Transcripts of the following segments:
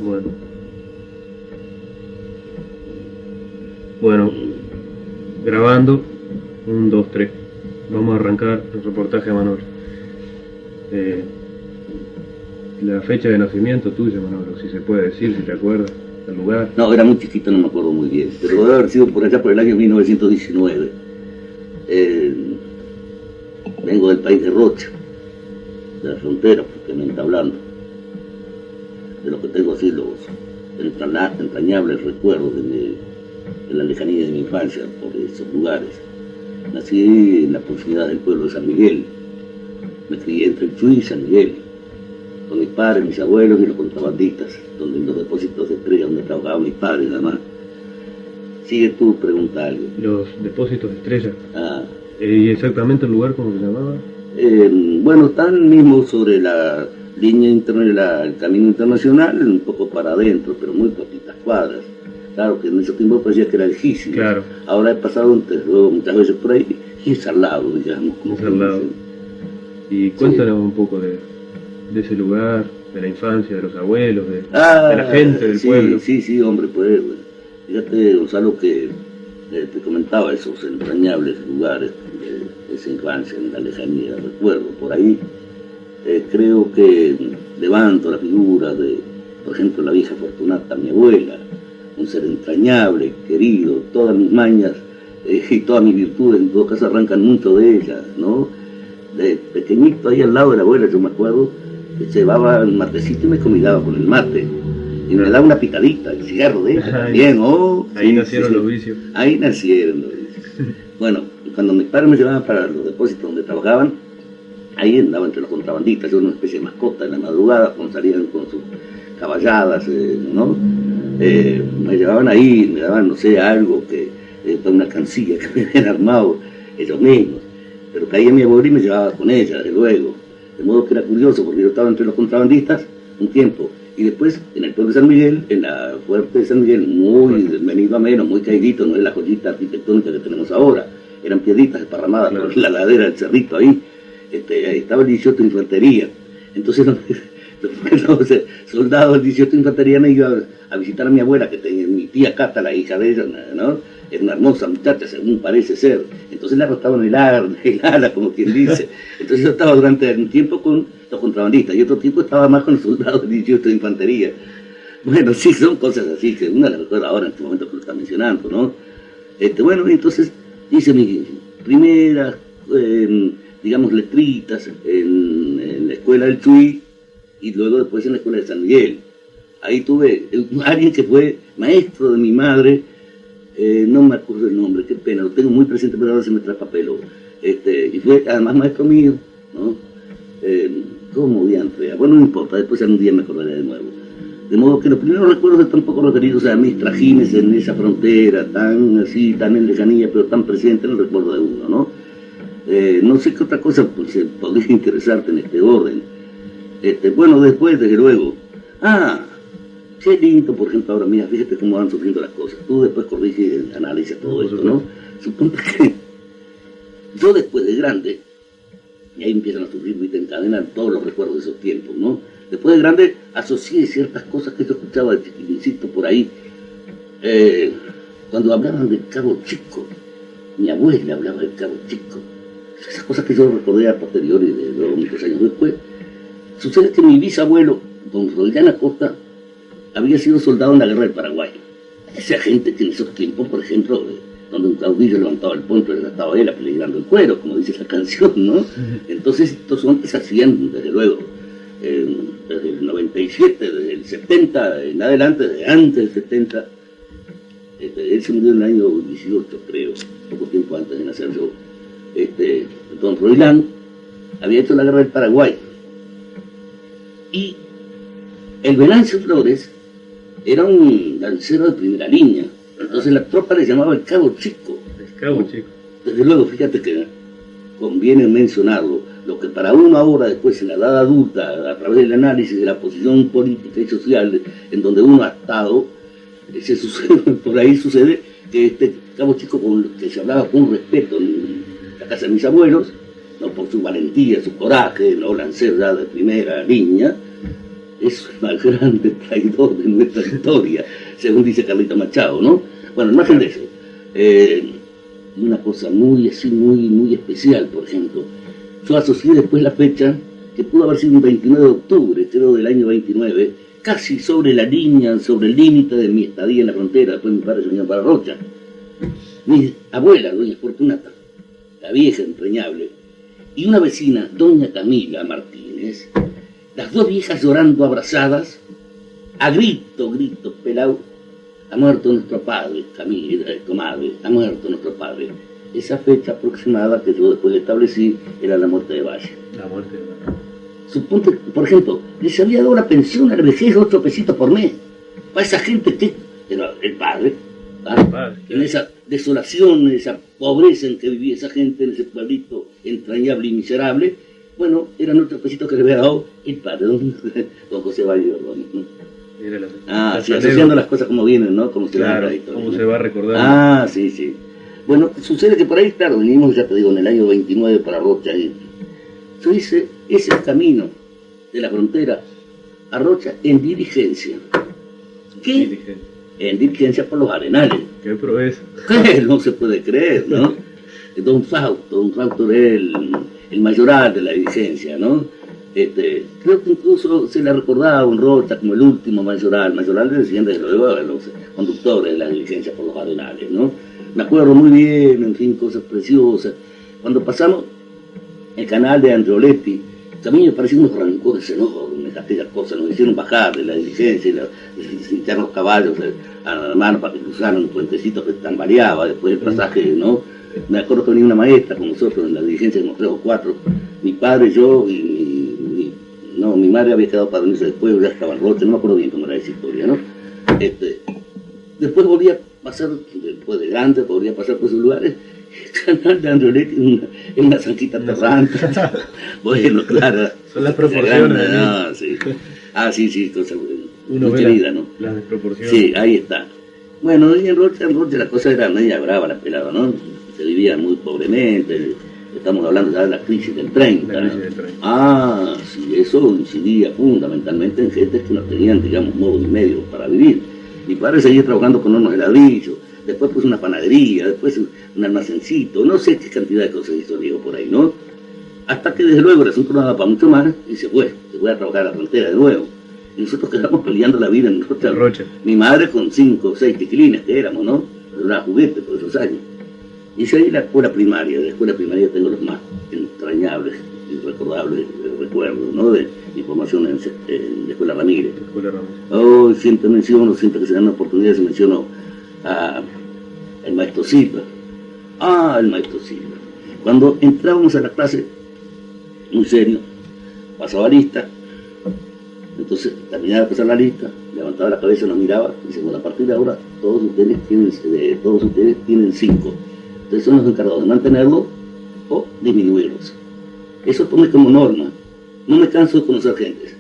Bueno. Bueno, grabando. 1, 2, 3. Vamos a arrancar el reportaje a Manolo. La fecha de nacimiento tuya, Manolo, si se puede decir, si te acuerdas, el lugar. No, era muy chiquito, no me acuerdo muy bien, pero debe haber sido por allá por el año 1919. Vengo del país de Rocha, de la frontera, propiamente hablando. De lo que tengo así los entrañables recuerdos de la lejanía de mi infancia por esos lugares. Nací en la proximidad del pueblo de San Miguel. Me crié entre el Chuy y San Miguel, con mis padres, mis abuelos y los contrabandistas, donde en los depósitos de Estrella, donde trabajaban mis padres nada más. Sigue tú, pregunta algo. Los depósitos de Estrella. ¿Y exactamente el lugar cómo se llamaba? Bueno, están mismo sobre la línea el camino internacional, un poco para adentro, pero muy poquitas cuadras. Claro que en ese tiempo parecía que era lejísimo. Claro. Ahora he pasado luego muchas veces por ahí y es al lado, digamos. Es al lado. Y cuéntanos un poco de ese lugar, de la infancia, de los abuelos, de la gente del pueblo. Sí, hombre, pues fíjate, Gonzalo, que te comentaba esos entrañables lugares de esa infancia, en la lejanía, recuerdo. Por ahí creo que levanto la figura de, por ejemplo, la vieja Fortunata, mi abuela, un ser entrañable, querido, todas mis mañas y todas mis virtudes, en todo caso, arrancan mucho de ella, ¿no? De pequeñito, ahí al lado de la abuela, yo me acuerdo, que llevaba el matecito y me convidaba con el mate. Y me daba una picadita, el cigarro de ella también, Ahí nacieron los vicios. Ahí nacieron los vicios. Bueno, cuando mis padres me llevaban para los depósitos donde trabajaban, ahí andaba entre los contrabandistas, yo era una especie de mascota en la madrugada, cuando salían con sus caballadas, ¿no? Me llevaban ahí, me daban, no sé, algo una cancilla que me habían armado ellos mismos. Pero caía mi abuela y me llevaba con ella, desde luego. De modo que era curioso, porque yo estaba entre los contrabandistas un tiempo. Y después, en el pueblo de San Miguel, en la fuerte de San Miguel, muy venido a menos, muy caidito, no es la joyita arquitectónica que tenemos ahora. Eran piedritas esparramadas por la ladera del cerrito ahí. Ahí estaba el 18 de Infantería. Entonces, los soldados del 18 de Infantería me iban a visitar a mi abuela, que tenía mi tía Cata, la hija de ella, ¿no? Era una hermosa muchacha, según parece ser. Entonces le arrostaban el ala, como quien dice. Entonces yo estaba durante un tiempo con los contrabandistas y otro tiempo estaba más con los soldados del 18 de Infantería. Bueno, sí, son cosas así que una las recuerda ahora en este momento que lo está mencionando, ¿no? Bueno, entonces hice mis primeras, digamos, letritas en la escuela del Chuy y luego después en la escuela de San Miguel. Ahí tuve alguien que fue maestro de mi madre, no me acuerdo el nombre, qué pena, lo tengo muy presente, pero ahora se me traspapeló. Y fue además maestro mío, ¿no? ¿Cómo diantre? Bueno, no importa, después algún día me acordaré de nuevo. De modo que los primeros recuerdos están un poco referidos a mis trajines en esa frontera, tan así, tan en lejanía, pero tan presente en el recuerdo de uno, ¿no? No sé qué otra cosa pues, podría interesarte en este orden. Bueno, después, desde luego. Qué lindo, por ejemplo, ahora mira, fíjate cómo van surgiendo las cosas. Tú después corriges, analiza todo esto, ¿no? Suponte que yo después de grande, y ahí empiezan a surgir y te encadenan todos los recuerdos de esos tiempos, ¿no? Después de grande asocié ciertas cosas que yo escuchaba de chiquitito por ahí. Cuando hablaban del Cabo Chico, mi abuela hablaba del Cabo Chico. Esas cosas que yo recordé a posteriori, de luego muchos años después. Sucede que mi bisabuelo, don Roldán Acosta, había sido soldado en la guerra del Paraguay. Esa gente que en esos tiempos, por ejemplo, donde un caudillo levantaba el puente, estaba él apeligrando el cuero, como dice esa canción, ¿no? Entonces estos hombres se hacían, desde luego, desde el 97, desde el 70 en adelante, desde antes del 70, él se murió en el año 18, creo, poco tiempo antes de nacer yo. Don Roilán había hecho la guerra del Paraguay. Y el Venancio Flores era un lancero de primera línea. Entonces la tropa le llamaba el Cabo Chico. El Cabo Chico. Desde luego, fíjate que conviene mencionarlo, lo que para uno ahora, después en la edad adulta, a través del análisis de la posición política y social en donde uno ha estado, por ahí sucede que este Cabo Chico, con el que se hablaba con respeto en la casa de mis abuelos, no por su valentía, su coraje, no lancero ya de primera línea, es un grande traidor de nuestra historia, según dice Carlita Machado, ¿no? Bueno, al margen de eso, una cosa muy así, muy especial, por ejemplo, yo asocié después la fecha, que pudo haber sido un 29 de octubre, creo del año 29, casi sobre la línea, sobre el límite de mi estadía en la frontera. Después mi padre se vino para Rocha. Mi abuela, doña Fortunata, la vieja entrañable, y una vecina, doña Camila Martínez, las dos viejas llorando abrazadas, a grito, pelado, ha muerto nuestro padre, Camila, comadre, ha muerto nuestro padre. Esa fecha aproximada que yo después establecí era la muerte de Valle. La muerte de Valle. Suponte, por ejemplo, les había dado la pensión a la vejez 8 pesitos por mes. Para esa gente que era el padre, en esa desolación, en esa pobreza en que vivía esa gente, en ese pueblito entrañable y miserable, bueno, eran 8 pesitos que le había dado el padre, don José Valle. Sí, asociando las cosas como vienen, ¿no? Como se claro, cómo se va a recordar. Sí. Bueno, sucede que por ahí, claro, venimos, ya te digo, en el año 29 para Rocha. Yo hice ese camino de la frontera a Rocha en diligencia. ¿Qué? En diligencia por los Arenales. ¡Qué proeza! No se puede creer, ¿no? Don Fausto era el mayoral de la diligencia, ¿no? Creo que incluso se le recordaba a Don Rocha como el último mayoral de desciende de los conductores de la diligencia por los Arenales, ¿no? Me acuerdo muy bien, en fin, cosas preciosas. Cuando pasamos el canal de Andrioletti, también me parecían unos rancones enormes, aquellas cosas, nos hicieron bajar de la diligencia y echar los caballos a la mano para que cruzaran un puentecito que tan variaba después del pasaje, ¿no? Me acuerdo que venía una maestra con nosotros en la diligencia, como 3 o 4, mi padre, yo y mi madre había quedado para dormirse después, ya estaba en Rocha, no me acuerdo bien cómo era esa historia, ¿no? Después volvía a pasar, después de grande, volvía a pasar por esos lugares, el canal de Andrioletti en una zanquita torrante. Bueno, claro. Son las proporciones. Sí, cosas uno muy ve querida, ¿no? Las desproporciones. Sí, ahí está. Bueno, y en Rocha la cosa era media brava, la pelada, ¿no? Se vivía muy pobremente, estamos hablando ya de la crisis del 30. La crisis del 30. Sí, eso incidía fundamentalmente en gente que no tenían, digamos, modo y medio para vivir. Mi padre seguía trabajando con hornos de ladrillo, después puso una panadería, después un almacencito, no sé qué cantidad de cosas hizo Diego por ahí, ¿no? Hasta que desde luego el asunto no daba para mucho más y se fue a trabajar a la frontera de nuevo. Y nosotros quedamos peleando la vida en Rocha. Mi madre con 5 o 6 tiquilines que éramos, ¿no? Era juguete por esos años. Hice ahí la escuela primaria. De la escuela primaria tengo los más entrañables y recordables recuerdos, ¿no? De mi formación en la escuela Ramírez. Siempre que se dan oportunidades menciono al maestro Silva. El maestro Silva. Cuando entrábamos a la clase, muy serio, pasaba lista. Entonces terminaba de pasar la lista, levantaba la cabeza, nos miraba y dice, bueno, a partir de ahora todos ustedes tienen 5. Entonces son los encargados de mantenerlo o disminuirlos. Eso tomé como norma. No me canso de conocer gentes.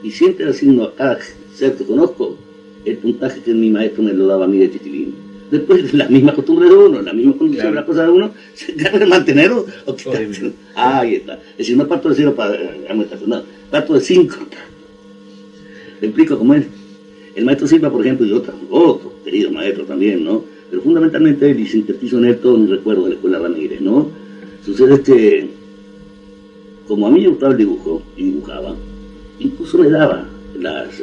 Y siempre asigno a cada ser que conozco el puntaje que mi maestro me lo daba a mí de chiquilín. Después, la misma costumbre de uno, la misma condición de la cosa de uno, se encarga de mantenerlo o quitarlo. Ahí está. Es decir, no parto de 0 para no, parto de 5. Te explico cómo es. El maestro Silva, por ejemplo, y otro querido maestro también, ¿no? Pero fundamentalmente él, y sintetizo en él todo mi recuerdo de la escuela Ramírez, ¿no? Sucede que, como a mí me gustaba el dibujo, y dibujaba, incluso me daba las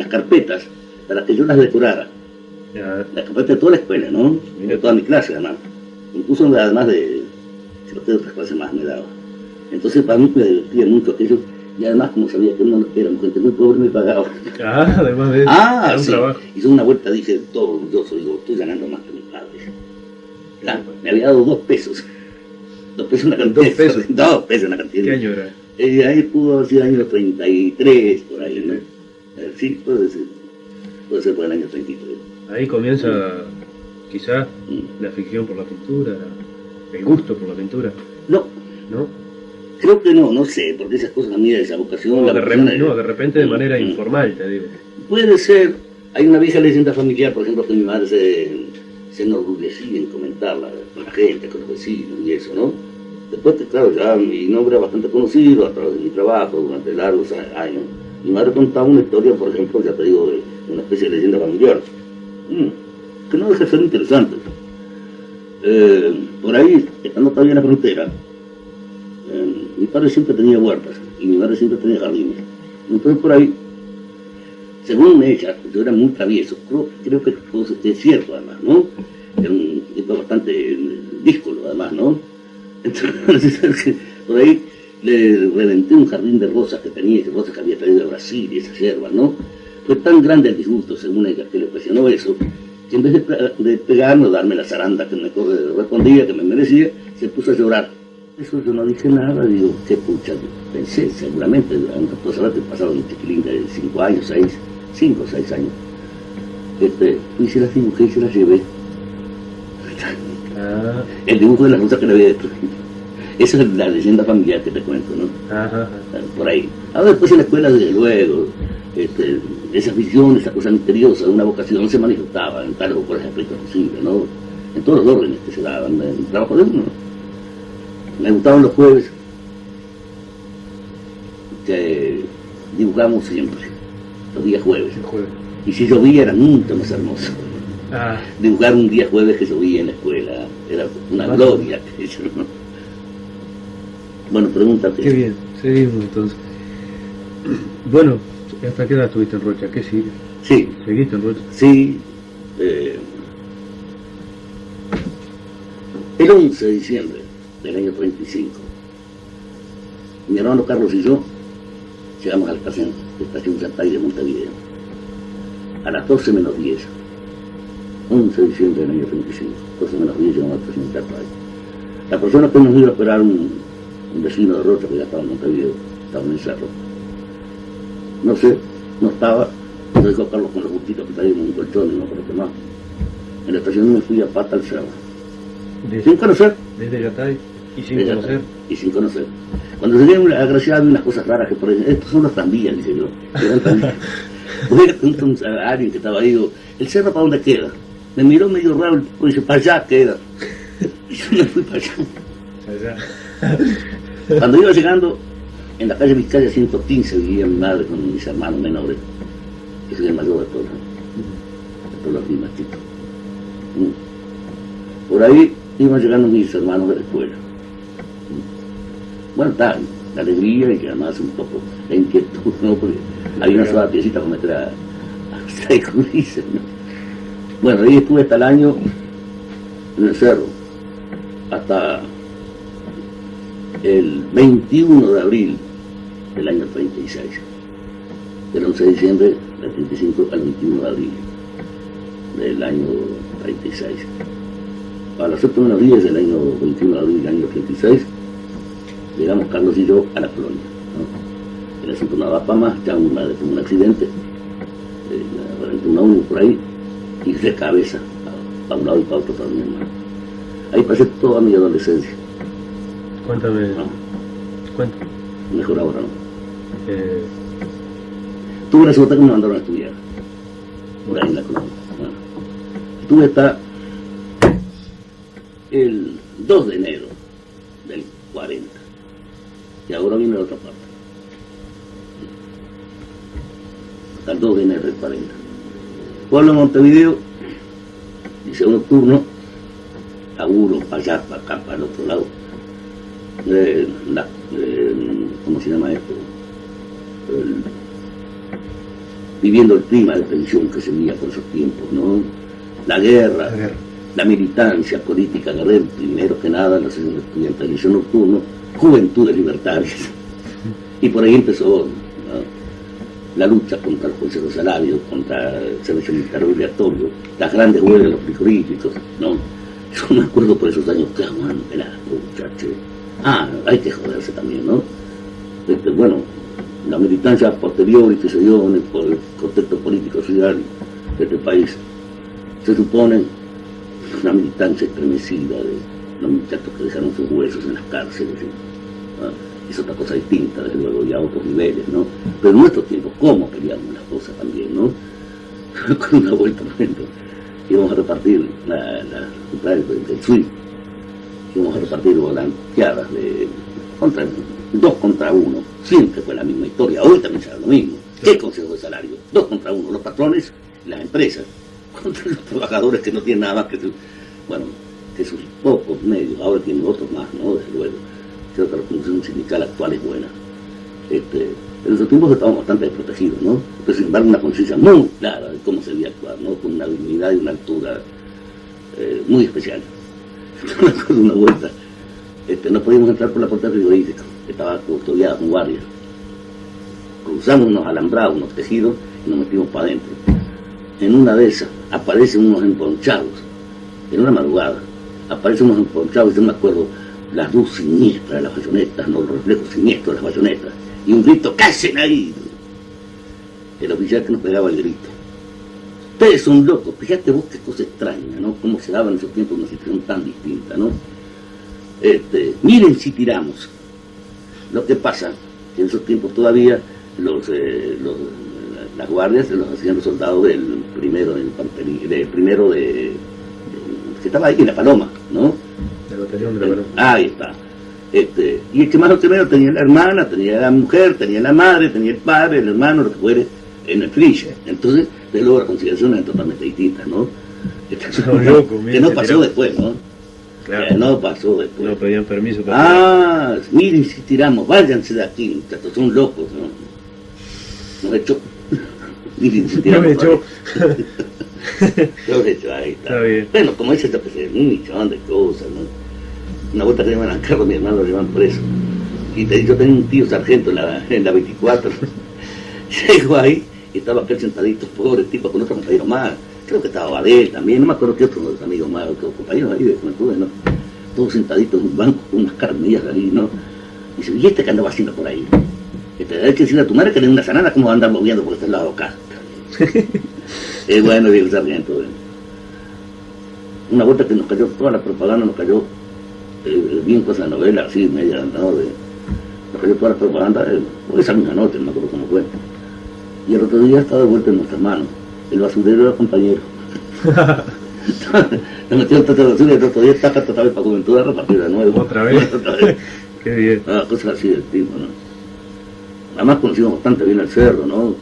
carpetas para que yo las decorara. Las carpetas de toda la escuela, ¿no? De toda mi clase, además. Incluso además de otras clases más me daba. Entonces, para mí me divertía mucho aquello. Y además, como sabía que no éramos gente muy pobre, me pagaba. Además de eso, era un trabajo. Hizo una vuelta, dije, todo orgulloso, digo, estoy ganando más que mi padre. Me había dado 2 pesos. 2 pesos una cantidad. 2 pesos. 2 pesos una cantidad. ¿Qué año era? Ahí pudo haber sido el año 33, por ahí, ¿no? Sí, puede ser por el año 33. Ahí comienza, quizás, la afición por la pintura, el gusto por la pintura. ¿No? Creo que no sé, porque esas cosas a mí de esa vocación... de repente de manera informal, te digo. Puede ser. Hay una vieja leyenda familiar, por ejemplo, que mi madre se enorgullecía en comentarla con la gente, con los vecinos y eso, ¿no? Después que, claro, ya mi nombre era bastante conocido a través de mi trabajo durante largos años. Mi madre contaba una historia, por ejemplo, ya te digo, de una especie de leyenda familiar, que no deja de ser interesante. Por ahí, estando todavía en la frontera, mi padre siempre tenía huertas y mi madre siempre tenía jardines. Entonces por ahí, según ella, yo era muy travieso, creo que es cierto además, ¿no? Era un tipo bastante díscolo además, ¿no? Entonces por ahí le reventé un jardín de rosas que tenía, rosas que había traído de Brasil y esas hierbas, ¿no? Fue tan grande el disgusto, según ella, que le presionó eso, que en vez de pegarme o darme la zaranda que me correspondía, que me merecía, se puso a llorar. Eso yo no dije nada, digo, qué pucha, pensé, seguramente, pues ahora te pasaron un chiquilín de 5 años, 5 o 6 años. Fui, se las dibujé y se las llevé. El dibujo de la rosa que le había destruido. Esa es la leyenda familiar que te cuento, ¿no? Por ahí. Ahora después en la escuela, desde luego, esas visiones, esa cosa misteriosa de una vocación se manifestaba en tal o por ejemplo posible, ¿no? En todos los órdenes que se daban, en el trabajo de uno. Me gustaban los jueves, que dibujamos siempre, los días jueves. Y si llovía era mucho más hermoso. Dibujar un día jueves que llovía en la escuela era una gloria. ¿No? Bueno, pregúntate. Qué bien, seguimos entonces. Bueno, ¿hasta qué edad estuviste en Rocha? ¿Qué sigue? Sí. ¿Seguiste en Rocha? Sí. El 11 de diciembre del año 35, mi hermano Carlos y yo llegamos a la estación Chantay de Montevideo a las 12 menos 10. 11 de diciembre del año 35, 12 menos 10 llegamos a la estación Chantay. La persona que nos iba a esperar, un vecino de Rocha que ya estaba en Montevideo, estaba en el cerro. No sé, no estaba. Yo dejé a Carlos con los gustitos que traíamos un colchón y no por lo que más. En la estación me fui a pata al cerro. Sin conocer. Desde Yatay y sin conocer. Y sin conocer. Cuando llegué a Graciela vi unas cosas raras que por ahí, estos son los tranvías, dice yo. Eran tranvías. Voy a preguntar a alguien que estaba ahí, digo, ¿el cerro para dónde queda? Me miró medio raro, el tipo dice, para allá queda. Y yo me fui para allá. Cuando iba llegando, en la calle Vizcaya 115 vivía mi madre con mis hermanos menores. Yo soy el mayor de todos, de todos los mismos chicos. Por ahí iban llegando mis hermanos de la escuela. Bueno, está, la alegría y además un poco la inquietud, ¿no? Porque hay una sola piecita para meter a judices, ¿no? Bueno, ahí estuve hasta el año en el cerro, hasta el 21 de abril del año 36, del 11 de diciembre del 35 al 21 de abril del año 36. A los 7 menos 10 del año 21 de abril del año 36, llegamos Carlos y yo a la colonia, ¿no? El asunto no daba para más, ya un accidente, reventó una uno por ahí, y de cabeza, para un lado y para otro también, ¿no? Ahí pasé toda mi adolescencia. Cuéntame. ¿No? Cuéntame. Mejor ahora, ¿no? Tuve la suerte que me mandaron a estudiar, por ahí en la colonia, ¿no? Tuve hasta el 2 de enero del 40, y ahora viene la otra parte, hasta el 2 de enero del 40. Pueblo de Montevideo, hice un nocturno, laburo para allá, para acá, para el otro lado. ¿Cómo se llama esto? Viviendo el clima de tensión que se vivía por esos tiempos, ¿no? La guerra. La militancia política, guerrera, primero que nada, la asociación estudiantil, el liceo nocturno, Juventudes Libertarias. Y por ahí empezó, ¿no?, la lucha contra los jueces de salarios, contra el servicio militar obligatorio, las grandes huelgas de los frigoríficos, ¿no? Yo me acuerdo por esos años que aguante la muchacho. Hay que joderse también, ¿no? Bueno, la militancia posterior y que se dio en el contexto político social de este país, se supone una militancia estremecida de los muchachos que dejaron sus huesos en las cárceles, ¿no? Es otra cosa distinta, desde luego, y a otros niveles, ¿no? Pero en nuestros tiempos, ¿cómo queríamos las cosas también, no? Con una vuelta, por ejemplo, íbamos a repartir el SWIFT, íbamos a repartir volanteadas de 2 contra 1. Siempre fue la misma historia, hoy también será lo mismo. ¿Qué consejo de salario? 2 contra 1, los patrones y las empresas, contra los trabajadores que no tienen nada más que sus pocos medios, ahora tienen otros más, ¿no? Desde luego. Creo que la función sindical actual es buena. En esos tiempos estábamos bastante desprotegidos, ¿no? Pero sin embargo una conciencia muy clara de cómo se debía actuar, ¿no? Con una dignidad y una altura muy especial. Me acuerdo una vuelta, no podíamos entrar por la puerta frigorífica, estaba custodiada con guardia. Cruzamos unos alambrados, unos tejidos y nos metimos para adentro. En una de esas aparecen unos emponchados, en una madrugada, aparecen unos emponchados, yo me acuerdo, la luz siniestra de las bayonetas, ¿no? Los reflejos siniestros de las bayonetas, y un grito, ¡cállate ahí! El oficial que nos pegaba el grito. Ustedes son locos, fíjate vos qué cosa extraña, ¿no? Cómo se daba en esos tiempos una situación tan distinta, ¿no? Miren si tiramos. Lo que pasa, que en esos tiempos todavía las guardias se los hacían los soldados del primero de infantería, que estaba ahí en la Paloma, ¿no? Del batallón de la Paloma. Ahí está. Y el que más o menos tenía la hermana, tenía la mujer, tenía la madre, tenía el padre, el hermano, lo que fuere, en el freezer. Entonces, de luego las consideraciones eran totalmente distintas, ¿no? Que no pasó después, ¿no? Claro. Que no pasó después. No pedían permiso para tirar. Miren si tiramos, váyanse de aquí, muchachos, son locos, ¿no? Nos echó. Miren si tiramos. Nos echó. Nos echó, ahí está. Está bien. Bueno, como dice, un millón de cosas, ¿no? Una vuelta que llevan al carro, mi hermano lo llevan preso. Y yo tenía un tío sargento en la 24. Llego ahí y estaba aquel sentadito, pobre tipo, con otro compañero más. Creo que estaba Badel también, no me acuerdo qué otros amigos más, otros compañeros ahí de juventud, ¿no? Todos sentaditos en un banco con unas carmillas ahí, ¿no? Y dice, ¿y este que andaba haciendo por ahí? Hay que decirle a tu madre que tiene una sanada, ¿cómo va a andar moviendo por este lado acá? Es bueno, viejo sargento. Una vuelta que nos cayó, toda la propaganda nos cayó, bien cosa de novela, así, media, ¿no? Nos cayó toda la propaganda, esa misma noche, no me acuerdo cómo fue. Y el otro día estaba de vuelta en nuestras manos. El basurero era compañero. Le metió el tacho de basura y el otro día está otra vez para Juventud a repartir de nuevo. ¿Otra vez? Qué bien. Cosas así del tipo, ¿no? Además conocimos bastante bien el cerro, ¿no?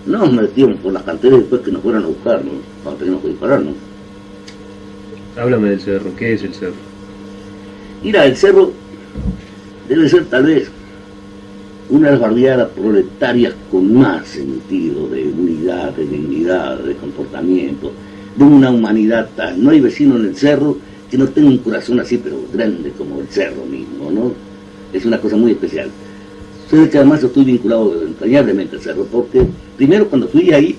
No nos metíamos por las canteras después que nos fueran a buscar, ¿no? Cuando teníamos que disparar, ¿no? Háblame del cerro, ¿qué es el cerro? Mira, el cerro debe ser tal vez una de las barriadas proletarias con más sentido de unidad, de dignidad, de comportamiento, de una humanidad tal. No hay vecino en el cerro que no tenga un corazón así, pero grande como el cerro mismo, ¿no? Es una cosa muy especial. Sé que además yo estoy vinculado entrañablemente al cerro, porque primero cuando fui ahí,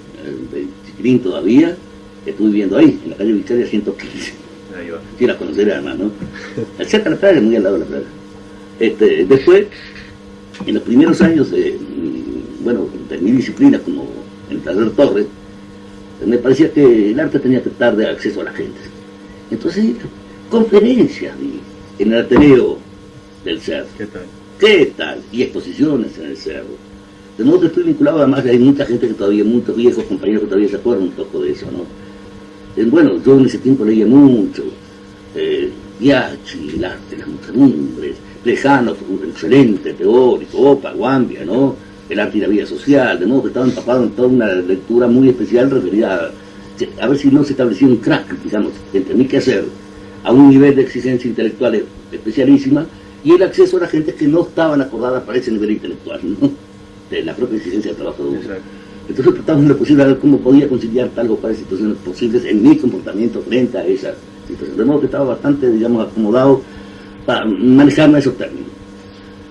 de chiquilín todavía, estuve viviendo ahí, en la calle Victoria 115. Ahí va. Sí, la conoceré además, ¿no? Cerca de la playa, muy al lado de la playa. Después, en los primeros años de mi disciplina como en el taller Torres, me parecía que el arte tenía que estar de acceso a la gente. Entonces, conferencias en el Ateneo del Cerro. ¿Qué tal? ¿Qué tal? Y exposiciones en el Cerro. De modo que estoy vinculado, además hay mucha gente que todavía, muchos viejos compañeros que todavía se acuerdan un poco de eso, ¿no? Bueno, yo en ese tiempo leía mucho, Biaggi, el arte de las muchedumbres, Plejano, excelente, teórico, Opa, Guambia, ¿no? El arte y la vida social, de modo que estaba empapado en toda una lectura muy especial referida a ver si no se establecía un crack, digamos, entre mí que hacer, a un nivel de exigencia intelectual especialísima, y el acceso a la gente que no estaban acordadas para ese nivel intelectual, ¿no? De la propia exigencia del trabajo de uno. Exacto. Entonces tratamos en la posibilidad de ver cómo podía conciliar tal o cual situaciones posibles en mi comportamiento frente a esa situación. De modo que estaba bastante, digamos, acomodado para manejarme esos términos.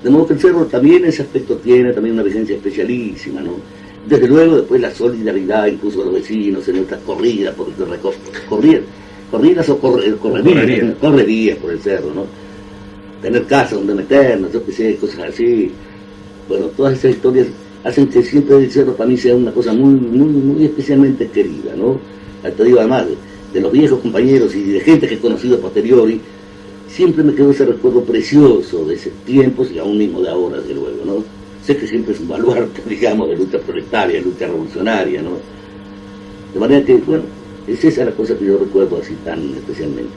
De modo que el cerro también en ese aspecto tiene también una vigencia especialísima, ¿no? Desde luego después la solidaridad incluso de los vecinos en nuestras corridas, corridas o correrías por el cerro, ¿no? Tener casa donde meternos, yo qué sé, cosas así. Bueno, todas esas historias hacen que siempre el cerro para mí sea una cosa muy, muy, muy especialmente querida, ¿no? Te digo, además de los viejos compañeros y de gente que he conocido a posteriori, siempre me quedó ese recuerdo precioso de esos tiempos y aún mismo de ahora, desde luego, ¿no? Sé que siempre es un baluarte, digamos, de lucha proletaria, de lucha revolucionaria, ¿no? De manera que, bueno, es esa la cosa que yo recuerdo así tan especialmente.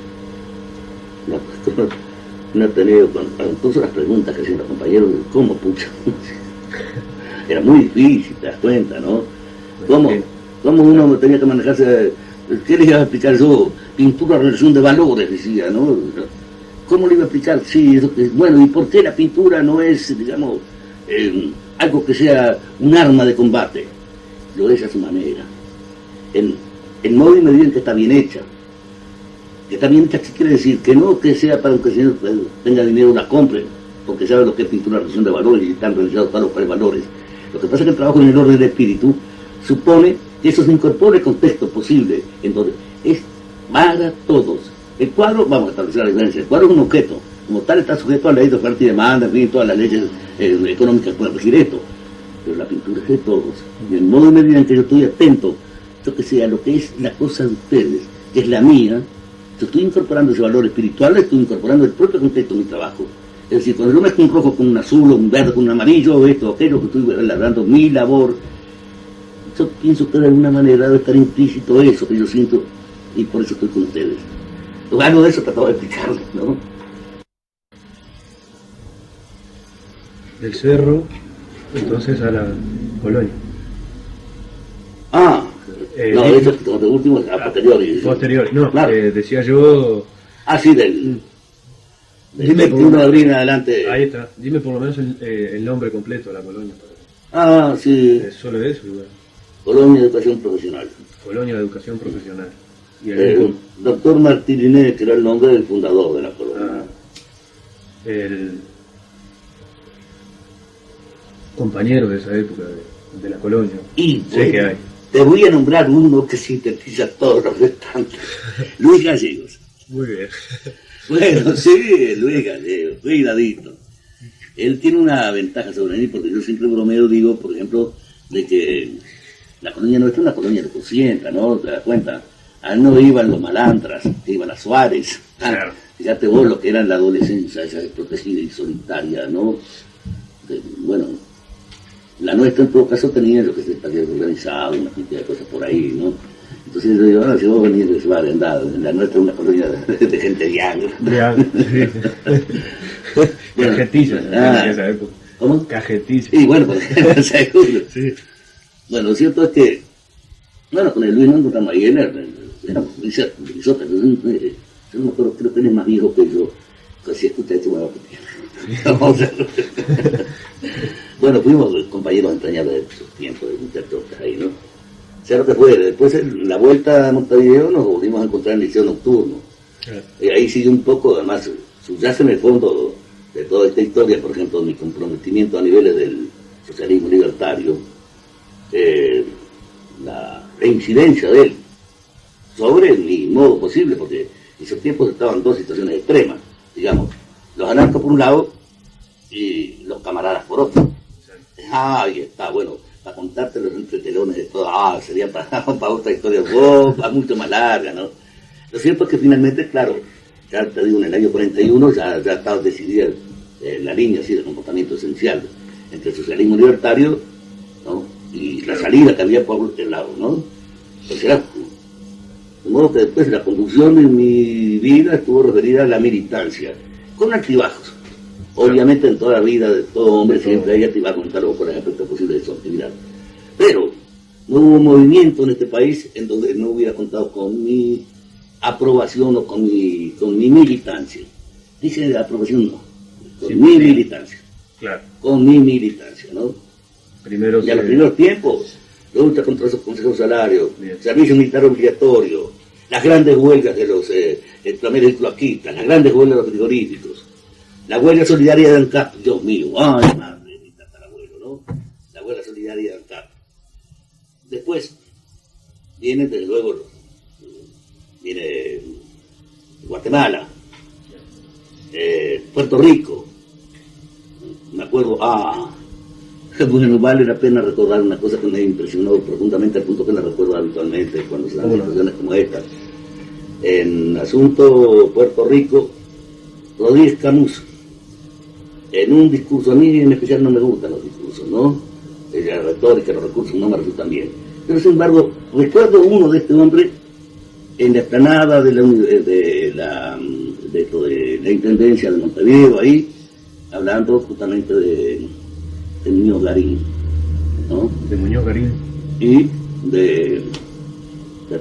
en Ateneo, entonces las preguntas que hacían los compañeros, ¿cómo pucha? Era muy difícil, te das cuenta, ¿no? ¿Cómo uno tenía que manejarse? ¿Qué le iba a explicar yo? Pintura, relación de valores, decía, ¿no? ¿Cómo le iba a explicar? Sí, bueno, ¿y por qué la pintura no es, digamos, algo que sea un arma de combate? Lo es a su manera. En modo y medida en que está bien hecha. Que está bien hecha, ¿qué quiere decir? Que no que sea para que el señor tenga dinero la compre, porque sabe lo que es pintura, relación de valores y están realizados para los valores. Lo que pasa es que el trabajo en el orden del espíritu supone que eso se incorpore el contexto posible. Entonces, es para todos. El cuadro, vamos a establecer la diferencia, el cuadro es un objeto, como tal está sujeto a la ley de oferta y demanda, en fin, todas las leyes económicas pueden regir esto, pero la pintura es de todos. Y el modo y medida en que yo estoy atento, yo que sea lo que es la cosa de ustedes, que es la mía, yo estoy incorporando ese valor espiritual, estoy incorporando el propio contexto de mi trabajo. Es decir, cuando yo mezclo un rojo con un azul, o un verde con un amarillo, esto, aquello, que estoy elaborando mi labor, yo pienso que de alguna manera debe estar implícito eso que yo siento, y por eso estoy con ustedes. Algo de eso trataba de explicarles, ¿no? Del cerro, entonces a la colonia. No, eso es lo último, a posteriori. Posterior, no, claro. Decía yo... Sí, del 21 de abril en adelante. Ahí está, dime por lo menos el nombre completo de la colonia. Sí. Es solo eso, igual. Colonia de Educación Profesional. Colonia de Educación Profesional. Y doctor Martín Inés, que era el nombre del fundador de la colonia. El compañero de esa época de la colonia. Y sé bueno, que hay. Te voy a nombrar uno que sintetiza todos los restantes. Luis Gallegos. Muy bien. Bueno, sí, Luis Gallegos, cuidadito. Él tiene una ventaja sobre mí, porque yo siempre bromeo, digo, por ejemplo, de que la colonia nuestra es una colonia de consciente, ¿no? ¿Te das cuenta? A él no iban los malantras, que iban a Suárez. Claro. Fíjate vos lo que era la adolescencia, esa desprotegida y solitaria, ¿no? Bueno, la nuestra en todo caso tenía lo que se estaría organizado, una cantidad de cosas por ahí, ¿no? Entonces yo digo, ahora si vos venís de Suárez, la nuestra es una colonia de gente young. Sí. Bueno, cajetiza, en esa época. ¿Cómo? Cajetiza. Y bueno, seguro. Sí. Bueno, lo cierto es que, bueno, con el Luis no encontramos ahí, él era Grisota, yo no me acuerdo, creo que él es más viejo que yo, si escucha esto me va a pedir. Bueno, fuimos compañeros entrañables de esos tiempos, de muchachos ahí, ¿no? O sea, lo que fue, después en la vuelta a Montevideo nos volvimos a encontrar en el liceo nocturno. Y ahí sigue un poco, además, subyace en el fondo de toda esta historia, por ejemplo, mi comprometimiento a niveles del socialismo libertario, la incidencia de él sobre mi modo posible, porque en esos tiempos estaban dos situaciones extremas, digamos, los anarcos por un lado y los camaradas por otro. Ahí está, bueno, para contarte los entretelones de todo, sería para otra historia, mucho más larga, ¿no? Lo cierto es que finalmente, claro, ya te digo, en el año 41 ya estaba decidida la línea así de comportamiento esencial entre el socialismo libertario, ¿no? Y la salida que había por este lado, ¿no? Pues era, de modo que después la conducción de mi vida estuvo referida a la militancia, con altibajos. Obviamente en toda la vida de todo hombre siempre hay altibajos en tal por ejemplo posible de su actividad. Pero no hubo movimiento en este país en donde no hubiera contado con mi aprobación o con mi militancia. Dice de aprobación no, con mi militancia. Claro. Con mi militancia, ¿no? Primero y a los primeros tiempos, lucha contra esos consejos salarios, servicio militar obligatorio, las grandes huelgas de los planeros y cloaquistas, las grandes huelgas de los frigoríficos, la huelga solidaria de ANCAP, Dios mío, ay madre, mi tatarabuelo, ¿no? La huelga solidaria de ANCAP. Después viene, desde luego, viene Guatemala, Puerto Rico, me acuerdo, bueno, vale la pena recordar una cosa que me impresionó profundamente al punto que la recuerdo habitualmente cuando se dan situaciones como esta. En asunto Puerto Rico, Rodríguez Camus, en un discurso, a mí en especial no me gustan los discursos, ¿no? La retórica, los recursos no me resultan bien. Pero sin embargo, recuerdo uno de este hombre en la explanada del de la Intendencia de Montevideo, ahí, hablando justamente de Muñoz Garín, ¿no? De Muñoz Garín. Y de al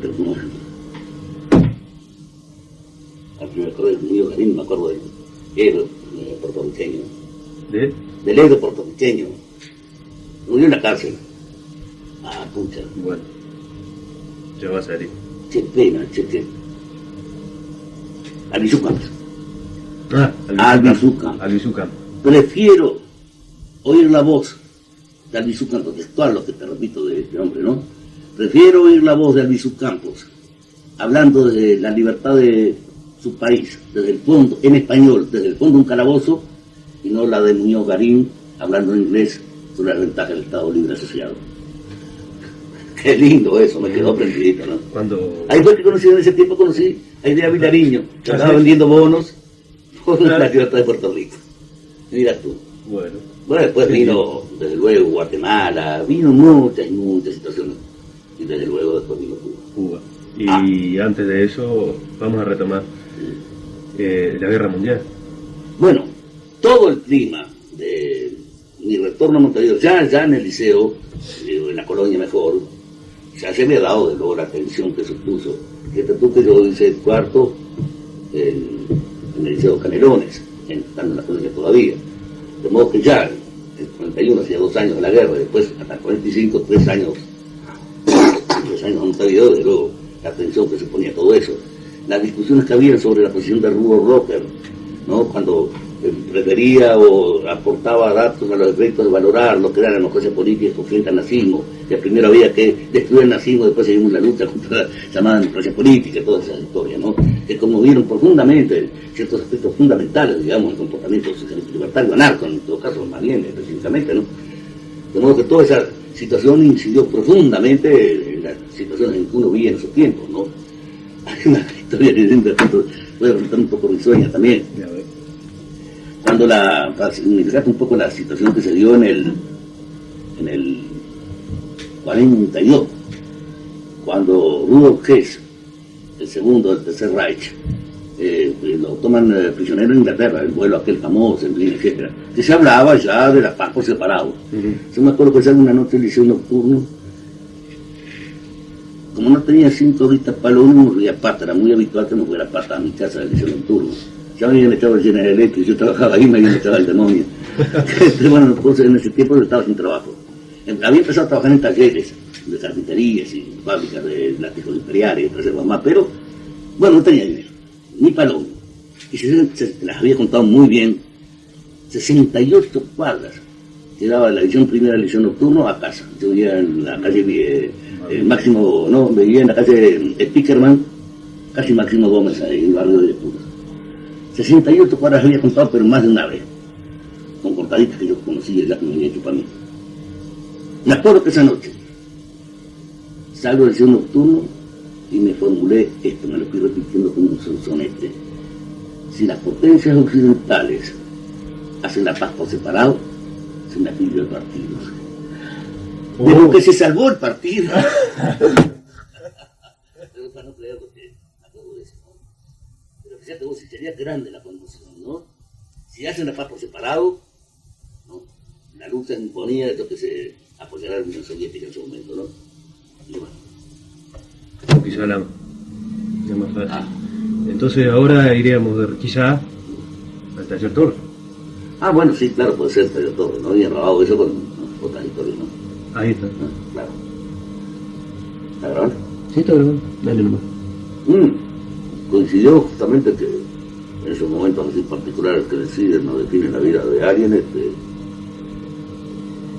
primer de Muñoz Garín, me acuerdo del héroe puertorriqueño. Del héroe puertorriqueño. Murió en la cárcel. Ah, pucha. Bueno, ya va a salir. Qué pena, che. Albizucán. Albizucán. Prefiero oír la voz de Albizu Campos, textual lo que te repito de este hombre, ¿no? Prefiero oír la voz de Albizu Campos, hablando de la libertad de su país, desde el fondo, en español, desde el fondo de un calabozo, y no la de Muñoz Garín, hablando en inglés, sobre la ventaja del Estado Libre Asociado. Qué lindo eso, me quedó prendidito, ¿no? Ahí fue que conocí, en ese tiempo conocí a Idea Vilariño, que estaba vendiendo bonos por la libertad de Puerto Rico. Mira tú. Bueno, después vino, desde luego, Guatemala, vino muchas situaciones. Y desde luego después vino Cuba. Y antes de eso, vamos a retomar la Guerra Mundial. Bueno, todo el clima de mi retorno a Montevideo, ya en el liceo, en la colonia mejor, ya se me ha dado de luego la tensión que supuso. Fíjate tú que yo hice el cuarto en el liceo Canelones, estando en la colonia todavía. De modo que ya, en 41, hacía 2 años de la guerra, después hasta 45, 3 años en Montevideo, de luego la tensión que se ponía todo eso. Las discusiones que había sobre la posición de Rudolf Rocker, ¿no? Cuando prefería o aportaba datos a los efectos de valorar lo que era la democracia política frente al nazismo, que primero había que destruir el nazismo, después seguimos la lucha contra la llamada democracia política, todas esas historias, ¿no? Que conmovieron profundamente ciertos aspectos fundamentales, digamos, el comportamiento socialista libertario, anarco, en todo caso, más bien, específicamente, ¿no? De modo que toda esa situación incidió profundamente en las situaciones en que uno vivía en esos tiempos, ¿no? Hay una historia que puede resultar un poco risueña también. Cuando para significar un poco la situación que se dio en el 42, cuando Rudolf Hess, el segundo del Tercer Reich, lo toman prisionero en Inglaterra, el vuelo aquel famoso, en Berlín, etc. Que se hablaba ya de la paz por separado. Yo me acuerdo que ya una noche le hice un nocturno, como no tenía 5 horitas para lo uno, me fui a pata, era muy habitual que me fuera a pata a mi casa del liceo nocturno. Ya me habían echado el General Electric, yo trabajaba ahí, me habían echado el demonio. Bueno, entonces en ese tiempo yo estaba sin trabajo. Había empezado a trabajar en talleres de carpinterías y fábricas de látigos imperiales y otras cosas más, pero bueno, no tenía dinero, ni paloma. Y se las había contado muy bien, 68 cuadras quedaba de la edición primera de la edición nocturno a casa. Yo vivía en la calle Máximo, no, vivía en la calle Spickerman, casi Máximo Gómez, ahí en el barrio de Puros. 68 cuadras había contado, pero más de una vez, con contaditas que yo conocía ya que me había hecho para mí. Me acuerdo que esa noche salgo del liceo nocturno y me formulé esto, me lo estoy repitiendo como un sonsonete. Si las potencias occidentales hacen la paz por separado, se me afilió el partido. De lo que se salvó el partido. Pero para no creer lo que a todo eso, ¿no? Pero fíjate vos, si sería grande la conmoción, ¿no? Si hacen la paz por separado, ¿no? La lucha imponía de lo que se apoyará a la Unión Soviética en su momento, ¿no? Y bueno. O quizá la más fácil. Entonces ahora iríamos de quizá al Taller Torre. Bueno, sí, claro, puede ser Taller Torre, ¿no? Había robado eso con otras historias, ¿no? Ahí está. Claro. ¿Está grabando? Sí, está grabando. Dale nomás. Coincidió justamente que en esos momentos así particulares que deciden, no definen la vida de alguien,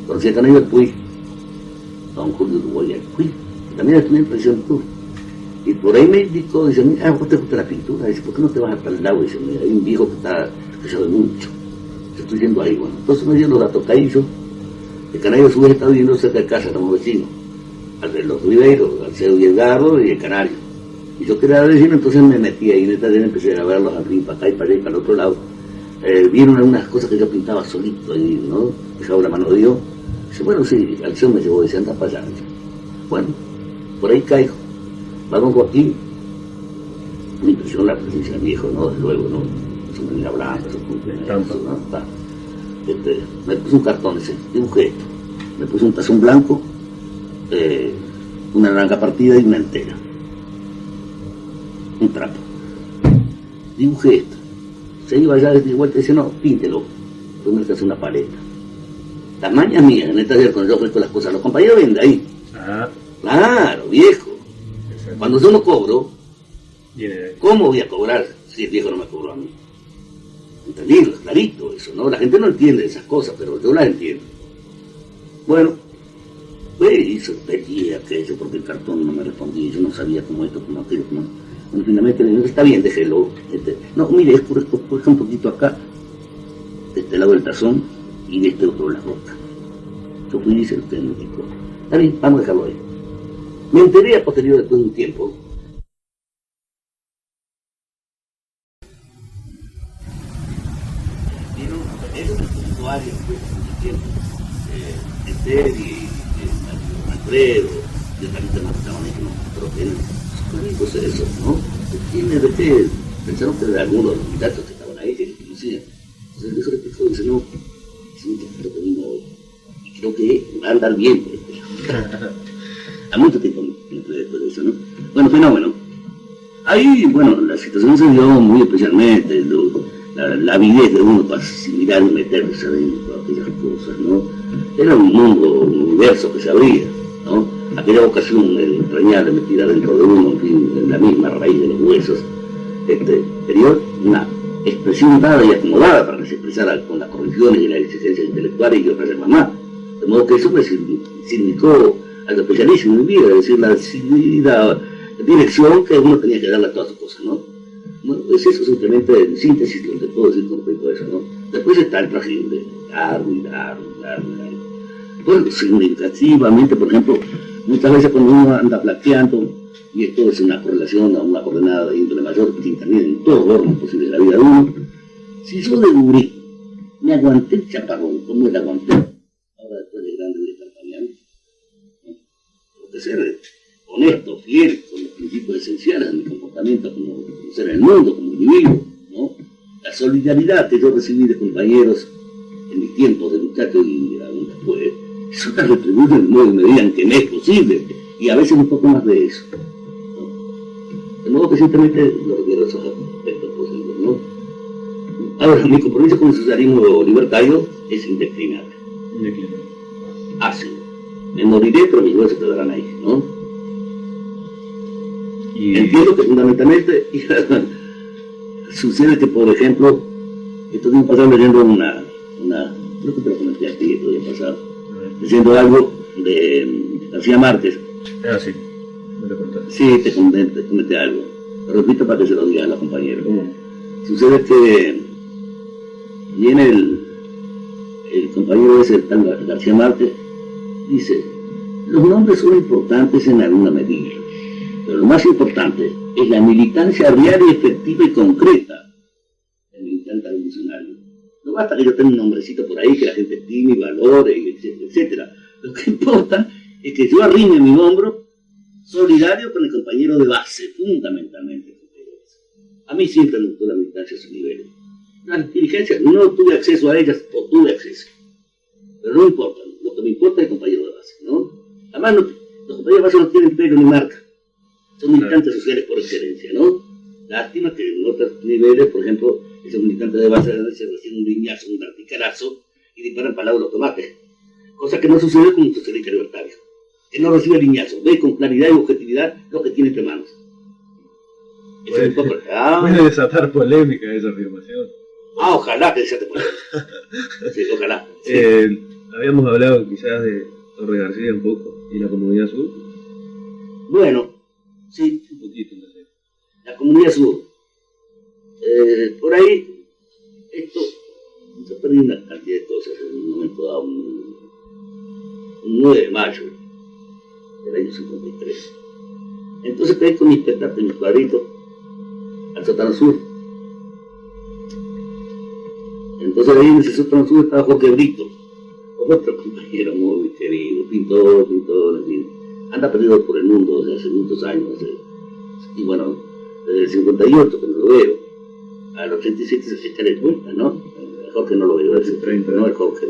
conocí a Canario Puig, don Julio Uruguay Puig, que también estudió en prisión tú. Y por ahí me indicó, dice, vos te gusta la pintura, dice, ¿por qué no te vas a tal lado? Dice, mira, hay un viejo que sabe mucho, yo estoy yendo ahí, bueno. Entonces me dio los datos Caillo, el Canario a su vez está viviendo cerca de casa, estamos vecinos, al de los Ribeiros, al Ceo y Edgardo y el Canario. Y yo quería vecino, entonces me metí ahí en esta arena, empecé a verlos al río, para acá y para allá y para el otro lado. Vieron algunas cosas que yo pintaba solito ahí, ¿no? Dejaba la mano de Dios. Dice, bueno, sí, al Ceo me llevó, dice, anda para allá. Bueno, por ahí caigo. Va don Joaquín, Me impresionó la presencia del viejo, ¿no? Desde luego, ¿no? Su manera blanca, su estampa. ¿no? Me puso un cartón ese, dibujé esto. Me puso un tazón blanco, una naranja partida y una entera. Un trapo. Dibujé esto. Se iba allá de vuelta y decía, no, píntelo. Después me hace una paleta. Las mañas mías en el taller cuando yo ofrezco las cosas, los compañeros ven de ahí. Ah, Claro, viejo. exacto. Cuando yo no cobro, Viene de ahí. ¿cómo voy a cobrar si el viejo no me cobró a mí? Entendido, es clarito eso, ¿no? La gente no entiende esas cosas, pero yo las entiendo. Bueno, hizo, pedí aquello porque el cartón no me respondía, yo no sabía cómo esto, cómo aquello, cómo... Bueno, finalmente le digo, está bien, déjelo. No, mire, es por esto, por un poquito acá, de este lado del tazón y de este otro la roca. Yo fui y dice, usted me dijo, está bien, vamos a dejarlo ahí. Me enteré a posterior después de un tiempo. Vieron, eso es un usuario después de mucho tiempo. Esther y Alfredo, de Carita Martón, y no, pero que son amigos eso, ¿no? ¿Quiénes de qué? Pensaron que era alguno de los muchachos que estaban ahí, que los conocían. Entonces eso le explicó, dice, no, es un muchacho que vino hoy. Y creo que va a andar bien por este lado. A mucho tiempo me enteré después de eso, ¿no? Bueno, fenómeno. Ahí, bueno, la situación se dio muy especialmente, la avidez de uno para asimilar y meterse adentro de aquellas cosas, ¿no? Era un mundo, un universo que se abría, ¿no? Aquella vocación entrañable metida dentro de uno, en fin, en la misma raíz de los huesos, tenía una expresión dada y acomodada para que se expresara con las correcciones y las exigencias intelectuales y otras más. De modo que eso me significó algo especialísimo en mi vida, es decir, la decidida dirección que uno tenía que darle a todas sus cosas, ¿no? Bueno, pues eso simplemente en síntesis lo que puedo decir con respecto a eso, ¿no? Después está el trajín de largo. Pues significativamente, por ejemplo, muchas veces cuando uno anda flaqueando, y esto es una correlación a una coordenada de índole mayor que también en todos los órganos posibles de la vida de uno, si yo de gurí me aguanté el chaparrón, ¿cómo me aguanté? Ahora después de grande voy a estar cambiando. Tengo que ser honesto, fiel con los principios esenciales de mi comportamiento como ser en el mundo, como individuo, ¿no? La solidaridad que yo recibí de compañeros en mis tiempos de muchacho y aún después, eso la retribuyo en modo y medida en que me es posible, y a veces un poco más de eso, ¿no? De modo que simplemente lo requiero esos aspectos posibles, ¿no? Ahora, mi compromiso con el socialismo libertario es indeclinable. Sí. Me moriré, pero mis huesos quedarán ahí, ¿no? Y entiendo que fundamentalmente sucede que, por ejemplo, estos días pasados leyendo creo que te lo comenté aquí estos días pasados, leyendo algo de García Márquez. Ah, sí, me lo contaste. Sí, te comenté algo. Lo repito para que se lo digan a los compañeros. Sucede que viene el compañero ese, el tal García Márquez, dice, los nombres son importantes en alguna medida, pero lo más importante es la militancia diaria, efectiva y concreta del militante revolucionario. No basta que yo tenga un nombrecito por ahí que la gente estime y valore, etcétera. Lo que importa es que yo arrime mi hombro solidario con el compañero de base, fundamentalmente. A mí siempre me gustó la militancia a sus niveles. Las dirigencias no tuve acceso a ellas, o tuve acceso. Pero no importa, lo que me importa es el compañero de base, ¿no? Además, los compañeros de base no tienen pelo ni marca. Son militantes sociales por excelencia, ¿no? Lástima que en otros niveles, por ejemplo, esos militantes de base se reciben un liñazo, un verticalazo y disparan para el lado de los tomates. Cosa que no sucede con un socialista libertario, que no recibe liñazo, ve con claridad y objetividad lo que tiene entre manos. Puede desatar polémica esa afirmación. Ojalá que desate polémica. Sí, ojalá. Sí. Habíamos hablado quizás de Torre García un poco y la Comunidad Sur. Bueno, sí. Un poquito, no sé. La Comunidad Sur. Por ahí, esto, se perdió una cantidad de cosas en un momento dado, un 9 de mayo del año 53. Entonces caí con mis petardos y mis cuadritos al sótano sur. Entonces ahí en ese sótano sur estaba Jorge Brito, otro compañero muy querido, pintor, en fin. Anda perdido por el mundo desde hace muchos años. Y bueno, desde el 58 que no lo veo. Al 87 se fecha de cuenta, ¿no? El Jorge no lo veo, es el 30, ¿no? El Jorge.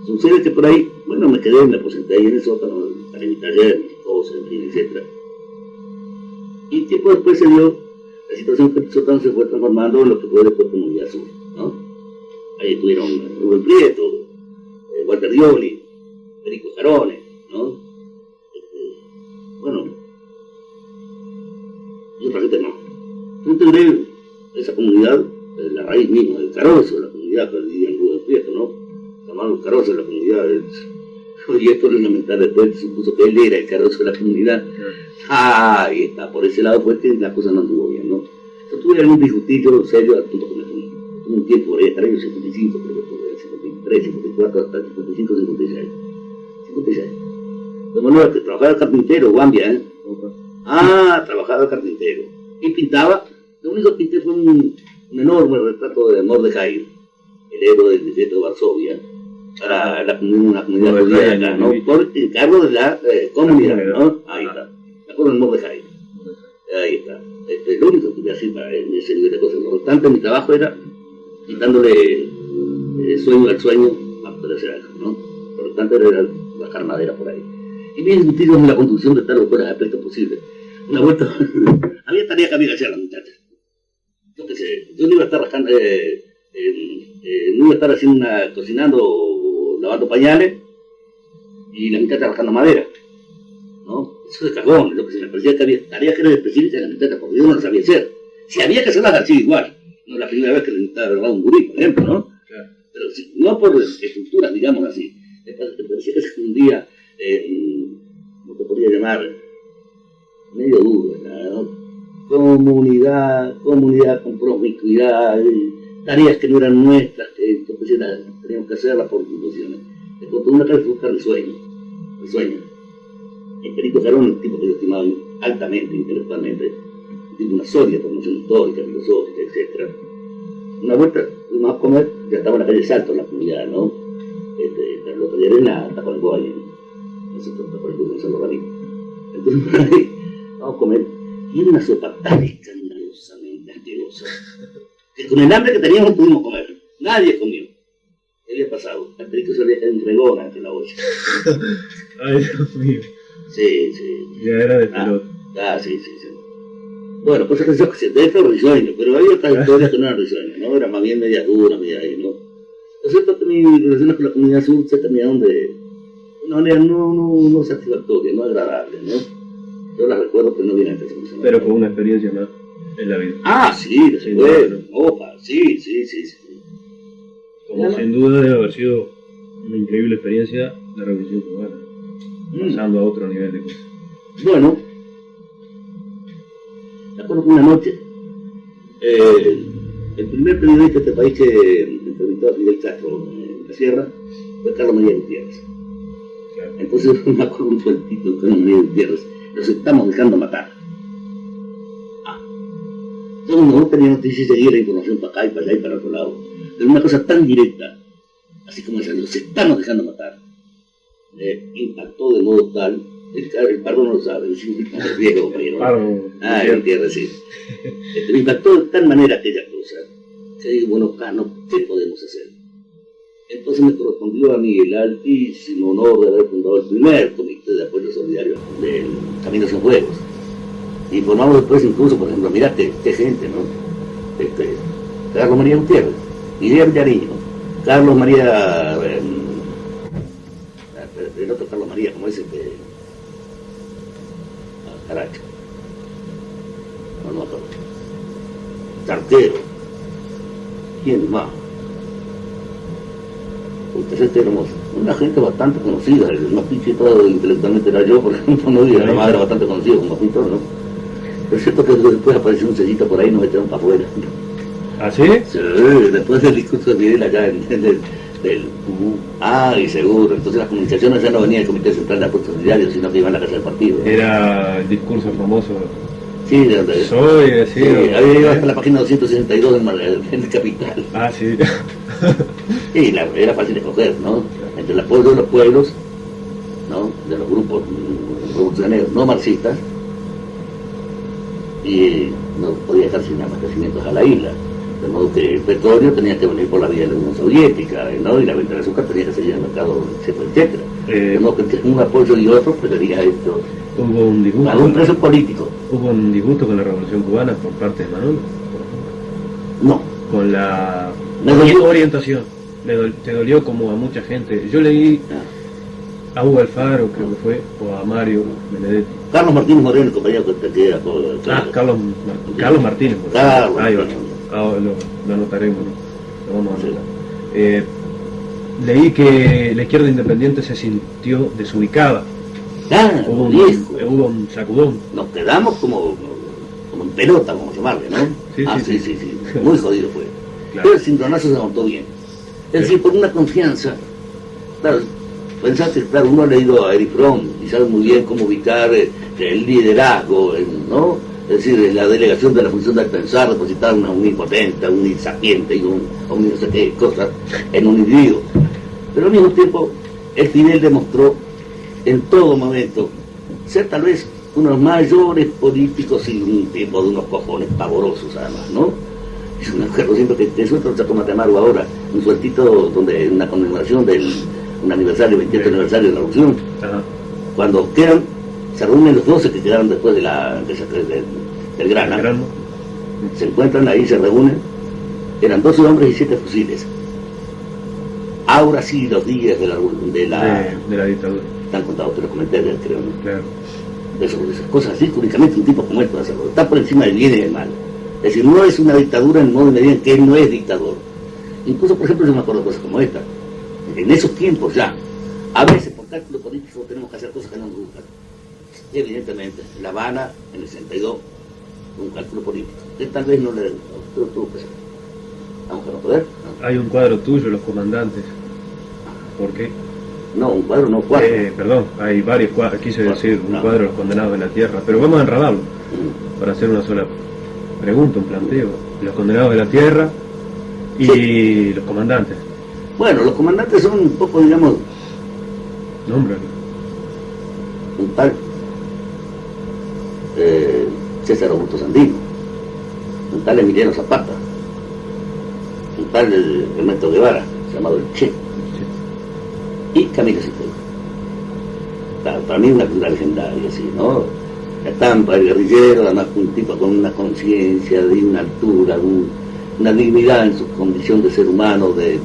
Sucede que por ahí, bueno, me quedé, me aposenté ahí en el sótano, para mi taller, mis cosas, en fin, etc. Y tiempo después se dio la situación que el sótano se fue transformando en lo que fue después Comunidad Sur, ¿no? Ahí estuvieron Rubén Prieto, Walter Dioli, Perico Jarone, ¿no? Bueno, y otra gente no. Yo integré esa comunidad, la raíz misma, del carozo de la comunidad que vivía en Rubén Prieto, ¿no? Llamaron carozo de la comunidad. Y esto es lamentable, después supuso que él era el carozo de la comunidad. Ahí está, por ese lado fue que la cosa no anduvo bien, ¿no? Yo tuve algún disgustillo serio al punto que me fui. Tuve un tiempo por ahí, hasta el año 55, creo que tuve, 53, 54, hasta el 55, 56. 56. De manera que trabajaba de carpintero, Guambia, ¿eh? Trabajaba de carpintero. Y pintaba, lo único que pinté fue un enorme retrato de Mordecai, el héroe del decreto de Varsovia, para una comunidad judía acá, ¿no? Por encargo de la comunidad, ¿no? Ahí está. Me acuerdo del Mordecai. Ahí está. Lo único que voy a hacer para ese nivel de cosas. Por lo tanto, mi trabajo era quitándole sueño al sueño para poder hacer algo, ¿no? Por lo tanto, era bajar madera por ahí. Y bien discutidos en la construcción de tal o cual aspecto posible. Una vuelta, había tarea que había que hacer a las muchachas. Yo qué sé, yo no iba a estar rascando, no iba a estar haciendo cocinando o lavando pañales y la mitad trabajando madera, ¿no? Eso de cajón, lo que se me parecía que había tareas que eran específicas de la mitad, porque yo no las sabía hacer. Si había que hacerlas así igual, no la primera vez que le necesitaba grabar un gurí, por ejemplo, ¿no? Claro. Pero si, no por estructuras, digamos así. Me parecía que se fundía, ¿cómo te podría llamar? Medio duro, ¿no? Comunidad con promiscuidad, tareas que no eran nuestras, que teníamos que hacerlas por instituciones. Después por una vez buscar el sueño. El Perico Jarón, un tipo que yo estimaba altamente, intelectualmente, tiene una sólida formación histórica, filosófica, etc. Una vuelta, fuimos a comer, ya estaba en la calle Salto, en la comunidad, ¿no? Los talleres en la Tacuarembó, ahí en ese Tacuarembó, Gonzalo Ramírez. Entonces, por ahí, vamos a comer, y era una sopa tan escandalosamente asquerosa, que con el hambre que teníamos no pudimos comer. Nadie comió. ¿Qué había pasado? El Perico se había quedado en regona entre la olla. Ay, Dios mío. Sí. Ya era de pelota. Sí. Bueno, cosas que yo de esto risueño, pero había otras historias que no eran risueñas, ¿no? Era más bien media dura, media ahí, ¿no? Lo cierto es que mis relaciones con la comunidad sur se terminaron de una manera no satisfactoria, no agradable, ¿no? Yo las recuerdo que no vienen a emocionar. Pero fue una experiencia más en la vida. Sí, después. Opa, sí. Como sin duda debe haber sido una increíble experiencia la revolución cubana, pasando a otro nivel de cosas. Bueno, me acuerdo que una noche, el primer periodista de este país que entrevistó a Fidel Castro en la sierra fue Carlos María Gutiérrez. Claro. Entonces me acuerdo un sueltito de Carlos María Gutiérrez. Nos estamos dejando matar. Yo no tenía noticias de seguir la información para acá y para allá y para otro lado. Pero una cosa tan directa, así como esa, nos estamos dejando matar, impactó de modo tal, el Pardo no lo sabe, es un viejo compañero. Gutiérrez, sí. Me impactó de tal manera aquella cosa, que digo, bueno, Cano, ¿qué podemos hacer? Entonces me correspondió a mí el altísimo honor de haber fundado el primer comité de apoyo solidario del Camino Sin Fuegos. Y formamos después incluso, por ejemplo, mirá qué gente, ¿no? Carlos María Gutiérrez, Guillermo Villarino, Carlos María, el otro Carlos María, como ese Caracho. No me acuerdo. Tartero. ¿Quién más? Gente hermosa, una gente bastante conocida, el más pinchito intelectualmente era yo, por ejemplo, no digo, la madre era bastante conocido como pintor, ¿no? Pero es cierto que después apareció un sellito por ahí y nos metieron para afuera. ¿Ah, sí? Sí, después del discurso de Fidel allá del y seguro, entonces las comunicaciones ya no venía del Comité Central de Apoyo Solidario, sino que iban a la casa del partido. Era el discurso famoso. Sí, de donde soy, sí, había ido hasta la página 262 en el Capital. Sí. Sí, era fácil escoger, ¿no? Entre el apoyo de los pueblos, ¿no? De los grupos revolucionarios no marxistas, y no podía dejar sin abastecimientos a la isla. De modo que el petróleo tenía que venir por la vía de la Unión Soviética, ¿no? Y la venta de azúcar tenía que seguir en el mercado, etcétera, etcétera. De modo que entre un apoyo y otro prefería esto. Hubo un disgusto. A un preso político. ¿Hubo un disgusto con la Revolución Cubana por parte de Manuel? No. Con la ¿Me orientación. Te dolió como a mucha gente. Yo leí a Hugo Alfaro, creo que fue, o a Mario Benedetti. Carlos Martínez Moreno, el compañero que te queda. Carlos Martínez Moreno. Carlos Ahí va. Martínez. Lo anotaremos, lo vamos a anotar. Leí que la izquierda independiente se sintió desubicada. Hubo un sacudón. Nos quedamos como en pelota, vamos a llamarle, ¿no? Sí. Muy jodido fue. Claro. Pero el cinturonazo se montó bien. Es decir, por una confianza. Claro, pensaste, claro, uno ha leído a Erich Fromm y sabe muy bien cómo ubicar el liderazgo, ¿no? Es decir, la delegación de la función del pensar, depositar una unipotente, un insapiente y un no sé qué cosas en un individuo. Pero al mismo tiempo, el Fidel demostró en todo momento ser tal vez uno de los mayores políticos y un tipo de unos cojones pavorosos además, ¿no? Es un acuerdo siempre que te suelto el Chaco Matamargo ahora, un sueltito donde en una conmemoración del aniversario, 28 aniversario de la Revolución, cuando quedan, se reúnen los 12 que quedaron después del Grana, se encuentran ahí, se reúnen, eran 12 hombres y 7 fusiles. Ahora sí los días de la dictadura. Están contados, te lo comenté, creo, ¿no? Claro. De esas cosas así, únicamente un tipo como él puede hacerlo. Está por encima del bien y del mal. Es decir, no es una dictadura en modo y medida en que él no es dictador. Incluso, por ejemplo, yo me acuerdo de cosas como esta. En esos tiempos ya, a veces por cálculo político tenemos que hacer cosas que no nos gustan. Evidentemente, La Habana, en el 62, un cálculo político. Que tal vez no le tuvo que hacer. Vamos a no poder. ¿No? Hay un cuadro tuyo, Los Comandantes. ¿Por qué? No, un cuadro, no cuatro. Perdón, hay varios cuadros, quise decir un cuadro de Los Condenados de la Tierra, pero vamos a enradarlo para hacer una sola pregunta, un planteo. Los Condenados de la Tierra y Los Comandantes. Bueno, Los Comandantes son un poco, digamos... Nómbralo. Un tal César Augusto Sandino, un tal Emiliano Zapata, un tal Ernesto Guevara, llamado el Che, y Camilo Cifuentes. Para mí una figura legendaria, así, ¿no? La estampa del guerrillero, además un tipo con una conciencia de una altura, una dignidad en su condición de ser humano, de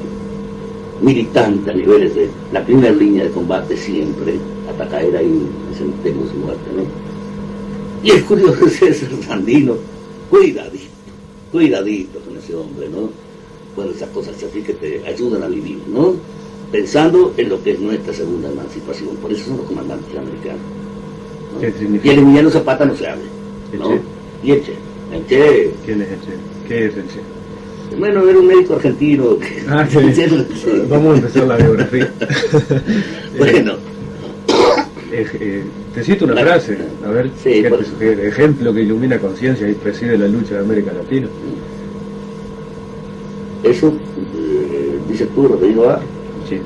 militante a niveles de la primera línea de combate siempre, hasta caer ahí, sentemos su muerte, ¿no? Y el curioso es César Sandino, cuidadito con ese hombre, ¿no? Bueno, esas cosas así que te ayudan a vivir, ¿no? Pensando en lo que es nuestra segunda emancipación. Por eso son los comandantes americanos, ¿no? ¿Qué significa? Y el Emiliano Zapata no se hable, ¿no? Y el Che. ¿Quién es el Che? ¿Qué es el Che? Bueno, era un médico argentino. Sí. Vamos a empezar la biografía. Bueno. Te cito una frase, a ver qué te sugiere. Ejemplo que ilumina conciencia y preside la lucha de América Latina. Eso, dices tú, referido a... Sí.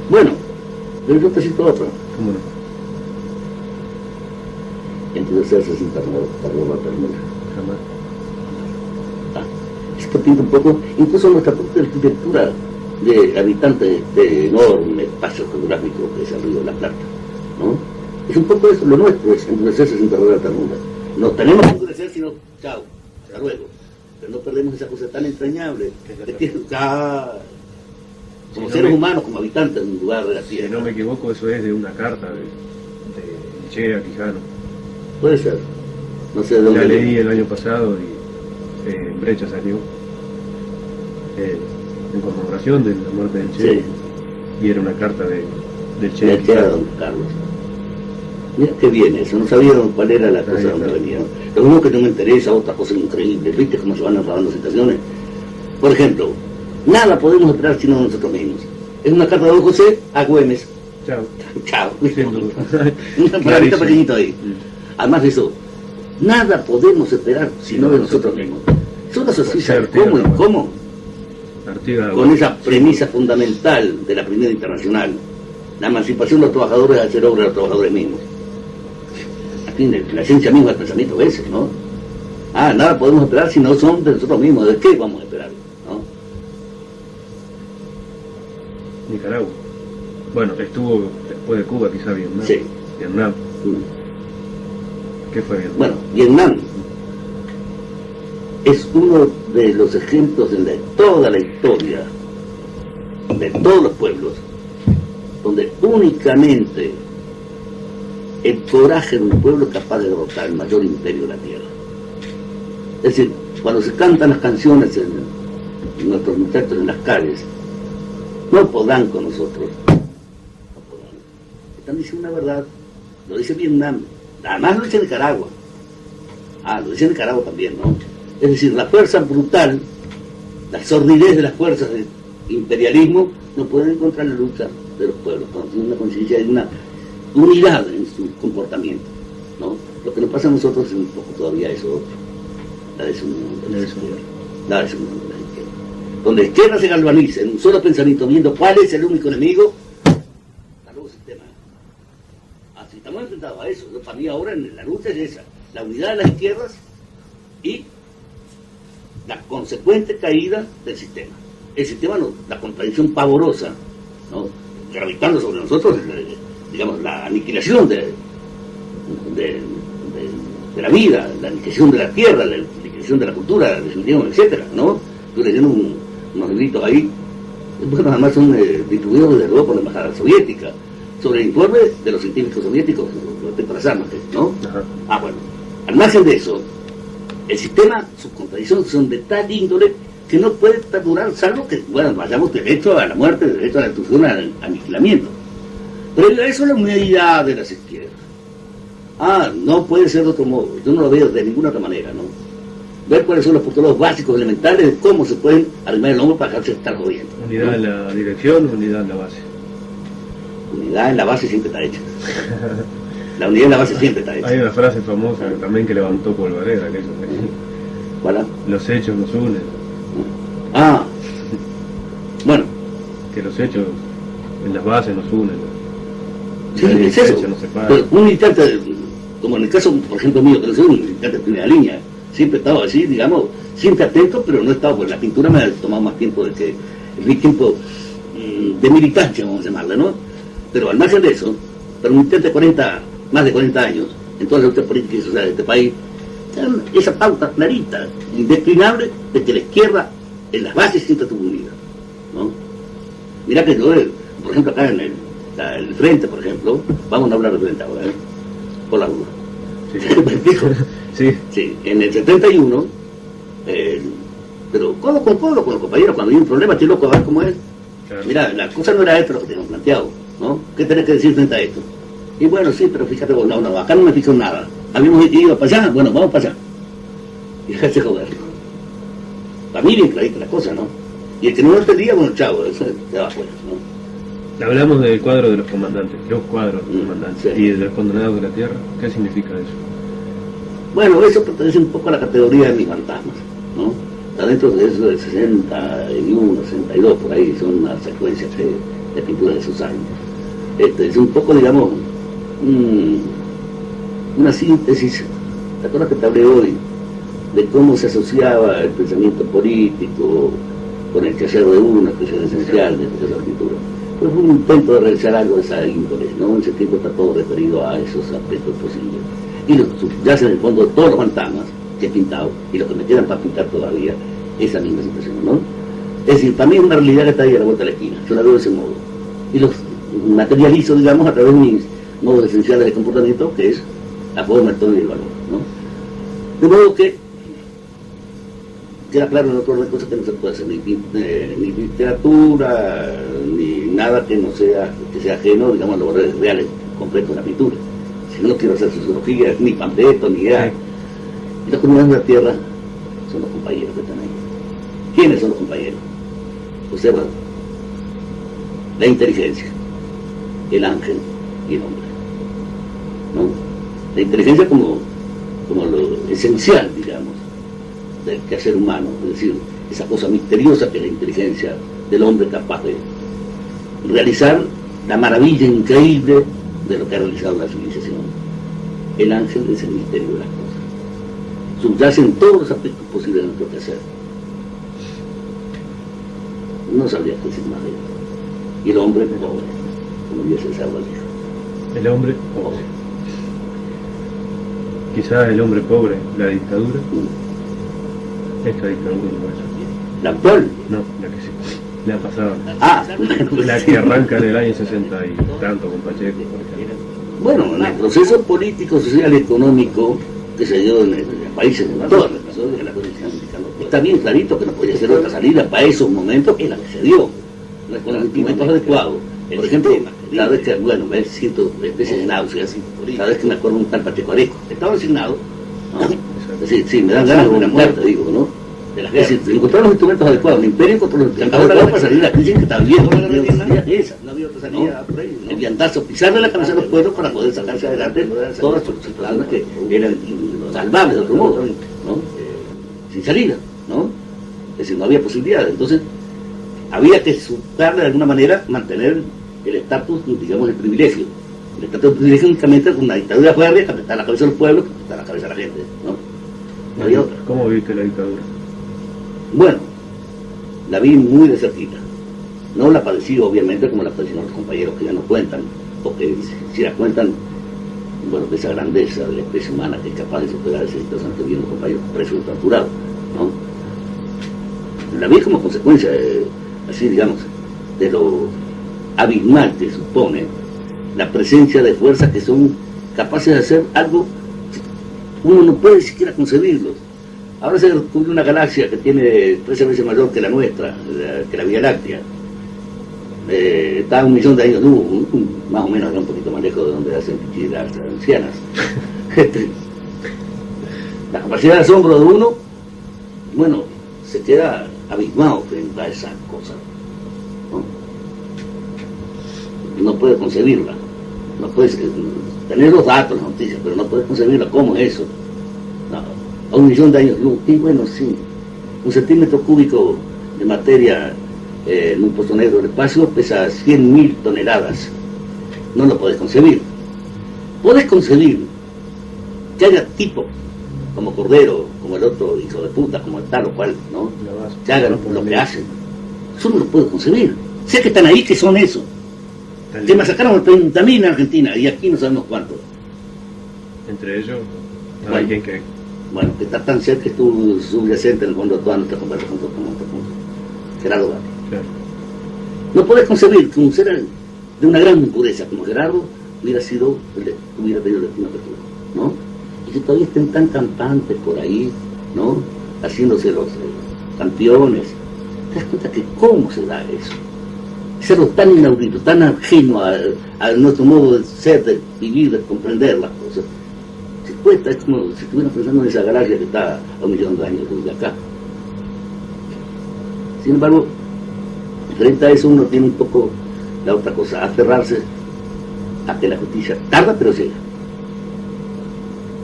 Bueno, pero yo te cito otra. ¿Cómo no? Entenderse sin ternura. Jamás. Esto pinta un poco, incluso nuestra propia arquitectura de habitantes de enorme espacio geográfico que es el Río de la Plata, ¿no? Es un poco eso, lo nuestro es endurecerse sin perder la ternura. No tenemos que endurecer, sino chao, hasta luego. Pero no perdemos esa cosa tan entrañable de que como seres humanos, como habitantes de un lugar de la tierra. Si no me equivoco, eso es de una carta de Che a Quijano. Puede ser, no sé de dónde. La leí el año pasado y Brecha salió en conmemoración de la muerte del Che, y era una carta del Che. De Che a don Carlos. Mira qué bien eso, no sabía cuál era la cosa donde venía. Lo único que no me interesa, otra cosa increíble, ¿viste cómo se van enredando situaciones? Por ejemplo, nada podemos esperar sino de nosotros mismos. Es una carta de don José a Güemes. Chao. Un palabra pequeñito ahí. Además de eso, nada podemos esperar sino de nosotros mismos. Son las sociedades, ¿cómo? Con esa premisa fundamental de la primera internacional, la emancipación de los trabajadores al ser obra de los trabajadores mismos. Aquí la esencia misma del pensamiento es ese, ¿no? nada podemos esperar si no son de nosotros mismos. ¿De qué vamos a esperar? ¿No? Nicaragua. Bueno, estuvo después de Cuba, quizá Vietnam. Sí. Vietnam. ¿Qué fue Vietnam? Bueno, Vietnam es uno de los ejemplos de toda la historia de todos los pueblos donde únicamente el coraje de un pueblo es capaz de derrotar el mayor imperio de la tierra. Es decir, cuando se cantan las canciones en nuestros muchachos en las calles, no podrán con nosotros, no podrán. Están diciendo una verdad, lo dice Vietnam, además lo dice Nicaragua, lo dice Nicaragua también, ¿no? Es decir, la fuerza brutal, la sordidez de las fuerzas del imperialismo no pueden encontrar la lucha de los pueblos, cuando tienen una conciencia y una unidad en su comportamiento, ¿no? Lo que nos pasa a nosotros es un poco todavía eso, la desunión de la izquierda, donde la izquierda se galvaniza en un solo pensamiento, viendo cuál es el único enemigo, el nuevo sistema. Así estamos enfrentados a eso. Para mí ahora la lucha es esa, la unidad de las izquierdas y la consecuente caída del sistema. El sistema, la contradicción pavorosa, ¿no? Gravitando sobre nosotros, digamos, la aniquilación de la vida, la aniquilación de la tierra, la aniquilación de la cultura, la definición, etcétera, ¿no? Estoy leyendo unos libritos ahí, bueno, además son distribuidos desde luego por la embajada soviética, sobre el informe de los científicos soviéticos respecto a las armas, ¿no? Ajá. Bueno, al margen de eso, el sistema, sus contradicciones son de tal índole que no puede perdurar, salvo que, bueno, vayamos derecho a la muerte, derecho a la destrucción, al aniquilamiento. Pero eso es la unidad de las izquierdas. No puede ser de otro modo, yo no lo veo de ninguna otra manera, ¿no? Ver cuáles son los postulados básicos, elementales, de cómo se pueden arrimar el hombro para dejarse de estar jodiendo. Unidad, ¿no? En la dirección, unidad en la base. Unidad en la base siempre está hecha. La unidad en la base siempre está hecha. Hay una frase famosa también que levantó Polvareda, que eso. ¿Cuál? Los hechos nos unen. Bueno. Que los hechos en las bases nos unen. Sí, es eso. Pero un militante, como en el caso, por ejemplo, mío, que no soy un militante de primera línea, siempre he estado así, digamos, siempre atento, pero no he estado, pues la pintura me ha tomado más tiempo de que mi tiempo de militancia, vamos a llamarla, ¿no? Pero al margen de eso, para un militante de más de 40 años, en todas las luchas políticas y sociales de este país, esa pauta clarita, indeclinable, de que la izquierda en las bases siempre estuvo unida, ¿no? Mirá que yo, por ejemplo, acá en el frente, por ejemplo, vamos a hablar de frente ahora, por la duda. Sí. Sí, en el 71, pero codo con codo con los compañeros, cuando hay un problema, estoy loco a ver cómo es. Claro. Mira, la cosa no era esto lo que teníamos planteado, ¿no? ¿Qué tenés que decir frente a esto? Y bueno, sí, pero fíjate vos, no, acá no me fijo nada. Habíamos ido para allá, bueno, vamos para allá. Y dejarse joder. Para mí bien clarita la cosa, ¿no? Y el que no lo entendía, bueno, chavo, eso se va afuera, ¿no? Hablamos del cuadro de los comandantes, los cuadros de los comandantes, sí. Y de los condenados de la tierra. ¿Qué significa eso? Bueno, eso pertenece un poco a la categoría de mis fantasmas, ¿no? Está dentro de eso del 61, 62, por ahí, son unas secuencias de pintura de esos años. Es un poco, digamos, una síntesis. ¿Te acuerdas que te hablé hoy de cómo se asociaba el pensamiento político con el quehacer de uno, que es esencial de esa pintura? Pues fue un intento de realizar algo de esa índole, ¿no? En ese tiempo está todo referido a esos aspectos posibles. Y lo que subyace en el fondo de todos los fantasmas que he pintado y los que me quedan para pintar todavía, esa misma situación, ¿no? Es decir, para mí es una realidad que está ahí a la vuelta de la esquina, yo la veo de ese modo. Y los materializo, digamos, a través de mis modos esenciales de comportamiento, que es la forma, el tono y el valor, ¿no? De modo que queda claro en otro orden de cosas que no se puede hacer ni literatura, ni nada que no sea, que sea ajeno, digamos, a los valores reales, concretos de la pintura. Si no quiero hacer sociología, ni panfleto, ni idea. Y los comunidades de la tierra son los compañeros que están ahí. ¿Quiénes son los compañeros? Observa la inteligencia, el ángel y el hombre, ¿no? La inteligencia como lo esencial, digamos, del quehacer humano, es decir, esa cosa misteriosa que es la inteligencia del hombre capaz de realizar la maravilla increíble de lo que ha realizado la civilización. El ángel es el misterio de las cosas. subyacen todos los aspectos posibles de nuestro quehacer. No sabría qué decir más de eso. Y el hombre pobre, como dice el Salvador. El hombre pobre. Quizás el hombre pobre, la dictadura. Esta dictadura no es. ¿La actual? No, la que sí. La pasada. Ah, La que arranca en el año 60 y tanto con Pacheco, por ejemplo. bueno, en el proceso político, social y económico que se dio en el país, en todas las naciones de la Constitución Mexicana, está bien clarito que no podía ser otra salida para esos momentos que la que se dio, con los instrumentos adecuados. Por ejemplo, cada vez que, bueno, me siento especies de náuseas, cada vez que me acuerdo de un tal Pacheco Areco, estaba designado, ¿no? Es decir, sí, me dan ganas de vomitar, te digo, ¿no? Es decir, encontrar los instrumentos adecuados, el imperio encontró los instrumentos adecuados para salir de la crisis que estaba viendo, no había otra salida, el viantazo, pisarle la cabeza a los pueblos para poder sacarse adelante todas las situaciones que eran salvables de otro modo, ¿no? Sin salida, ¿no? Es decir, no había posibilidades, entonces había que buscar de alguna manera mantener el estatus, digamos, el privilegio. El estatus de privilegio únicamente con una dictadura férrea que afectaba la cabeza de los pueblos, que afectaba la cabeza de la gente, ¿no? No había otra. ¿Cómo viste la dictadura? Bueno, la vi muy de cerquita. No la padecí, obviamente, como la padecieron los compañeros que ya no cuentan, o que si la cuentan, bueno, de esa grandeza de la especie humana que es capaz de superar esa situación que vienen los compañeros presos y torturados, ¿no? La vi como consecuencia, así digamos, de lo abismal que supone la presencia de fuerzas que son capaces de hacer algo que uno no puede siquiera concebirlo. Ahora se descubrió una galaxia que tiene 13 veces mayor que la nuestra, que la Vía Láctea. Está a 1 millón de años luz, más o menos, un poquito más lejos de donde hacen pichis las ancianas. La capacidad de asombro de uno, bueno, se queda abismado frente a esa cosa, ¿no? No puede concebirla, no puedes tener los datos, las noticias, pero no puedes concebirla. ¿Cómo es eso? No. A 1 millón de años luz, y bueno, sí, 1 centímetro cúbico de materia en un pozo negro del espacio pesa 100.000 toneladas. No lo podés concebir. Podés concebir que haya tipos como Cordero, como el otro hijo de puta, como el tal o cual, ¿no? Que hagan lo que hacen. Eso no lo puedo concebir. Sé que están ahí, que son eso. Que masacraron 30.000 en Argentina y aquí no sabemos cuánto. Entre ellos, Bueno. alguien que... Bueno, que está tan cerca que estuvo subyacente en el fondo de toda nuestra conversación con Gerardo Gatti. Claro. No podés concebir que un ser de una gran pureza como Gerardo hubiera tenido el destino que tuvo, ¿no? Y que todavía estén tan campantes por ahí, ¿no? Haciéndose los campeones. ¿Te das cuenta que cómo se da eso? Es algo tan inaudito, tan ajeno a nuestro modo de ser, de vivir, de comprender las cosas. Se cuesta, es como si estuvieran pensando en esa galaxia que está a 1 millón de años de acá. Sin embargo, frente a eso uno tiene un poco la otra cosa, aferrarse a que la justicia tarda pero llega.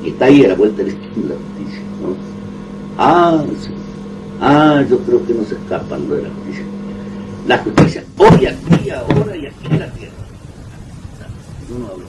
Y está ahí a la vuelta de la esquina la justicia, ¿no? Sí. Yo creo que no se escapan de la justicia. La justicia hoy, aquí, ahora y aquí en la tierra. No hablo.